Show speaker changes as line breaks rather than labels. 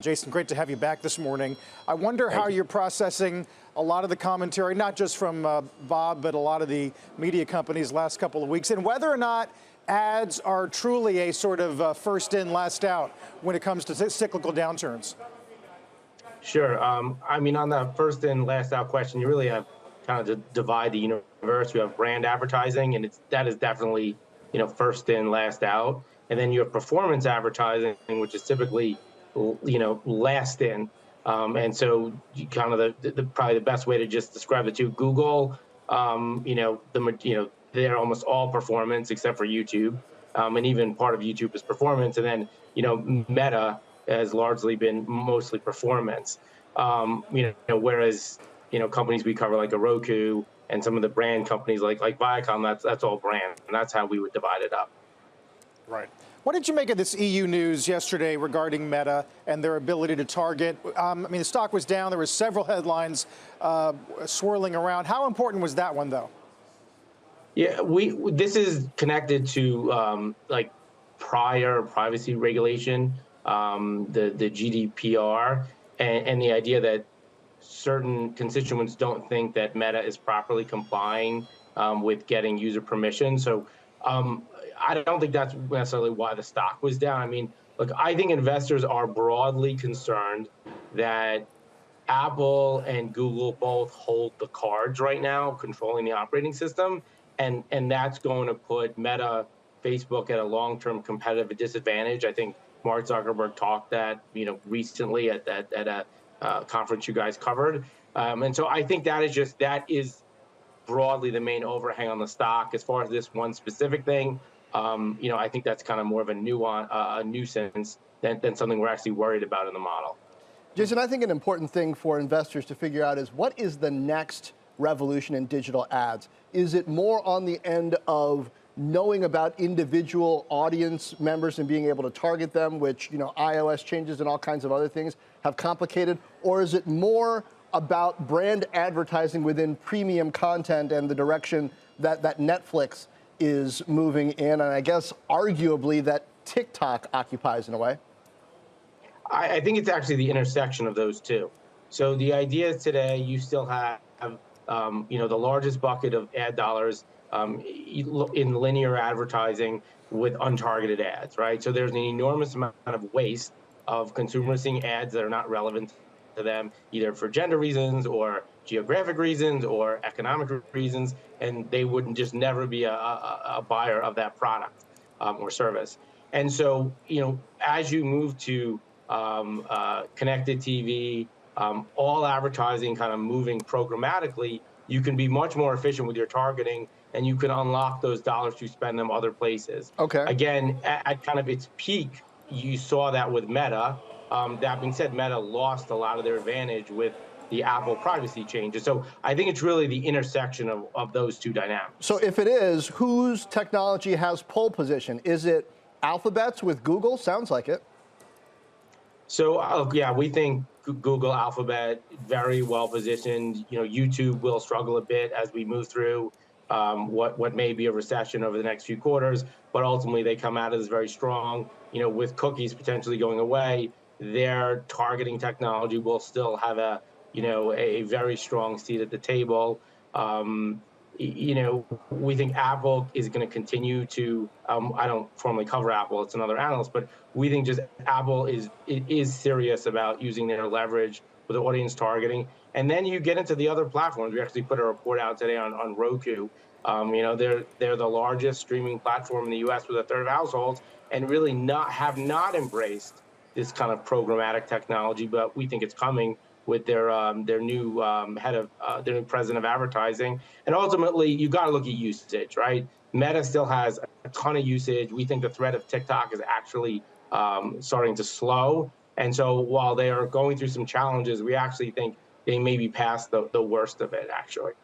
Jason, great to have you back this morning. I wonder how you're processing a lot of the commentary, not just from Bob, but a lot of the media companies last couple of weeks, and whether or not ads are truly a sort of first in, last out when it comes to cyclical downturns.
Sure. I mean, on the first in, last out question, you really have kind of to divide the universe. You have brand advertising, and that is definitely, first in, last out. And then you have performance advertising, which is typically last in. And so kind of probably the best way to just describe the two. Google, they're almost all performance except for YouTube. And even part of YouTube is performance. And then, Meta has largely been mostly performance. Whereas, companies we cover like a Roku and some of the brand companies like Viacom, that's all brand. And that's how we would divide it up.
Right. What did you make of this EU news yesterday regarding Meta and their ability to target? I mean, the stock was down. There were several headlines swirling around. How important was that one, though?
Yeah, this is connected to prior privacy regulation, the GDPR, and the idea that certain constituents don't think that Meta is properly complying with getting user permission. So I don't think that's necessarily why the stock was down. I mean, look, I think investors are broadly concerned that Apple and Google both hold the cards right now, controlling the operating system, and that's going to put Meta, Facebook at a long-term competitive disadvantage. I think Mark Zuckerberg talked that recently at a conference you guys covered, and so I think that is broadly the main overhang on the stock. As far as this one specific thing, I think that's kind of more of a nuisance than something we're actually worried about in the model.
Jason, I think an important thing for investors to figure out is what is the next revolution in digital ads? Is it more on the end of knowing about individual audience members and being able to target them, which, iOS changes and all kinds of other things have complicated? Or is it more about brand advertising within premium content and the direction that Netflix is moving in, and I guess arguably that TikTok occupies in a way?
I think it's actually the intersection of those two. So the idea is today you still have, the largest bucket of ad dollars in linear advertising with untargeted ads, right? So there's an enormous amount of waste of consumers seeing ads that are not relevant to them, either for gender reasons or geographic reasons or economic reasons, and they wouldn't just never be a buyer of that product or service. And so, as you move to connected TV, all advertising kind of moving programmatically, you can be much more efficient with your targeting, and you can unlock those dollars to spend them other places.
Okay.
Again, at kind of its peak, you saw that with Meta. That being said, Meta lost a lot of their advantage with the Apple privacy changes. So I think it's really the intersection of those two dynamics.
So if it is, whose technology has pole position? Is it Alphabet's with Google? Sounds like it.
So yeah, we think Google, Alphabet, very well positioned. YouTube will struggle a bit as we move through what may be a recession over the next few quarters, but ultimately they come out as very strong. With cookies potentially going away, their targeting technology will still have a very strong seat at the table. We think Apple is going to continue to, I don't formally cover Apple, it's another analyst, but we think just Apple is serious about using their leverage with audience targeting. And then you get into the other platforms. We actually put a report out today on Roku. They're the largest streaming platform in the US with a third of households, and really have not embraced this kind of programmatic technology, but we think it's coming with their new their new president of advertising. And ultimately, you got to look at usage, right? Meta still has a ton of usage. We think the threat of TikTok is actually starting to slow. And so while they are going through some challenges, we actually think they may be past the worst of it, actually.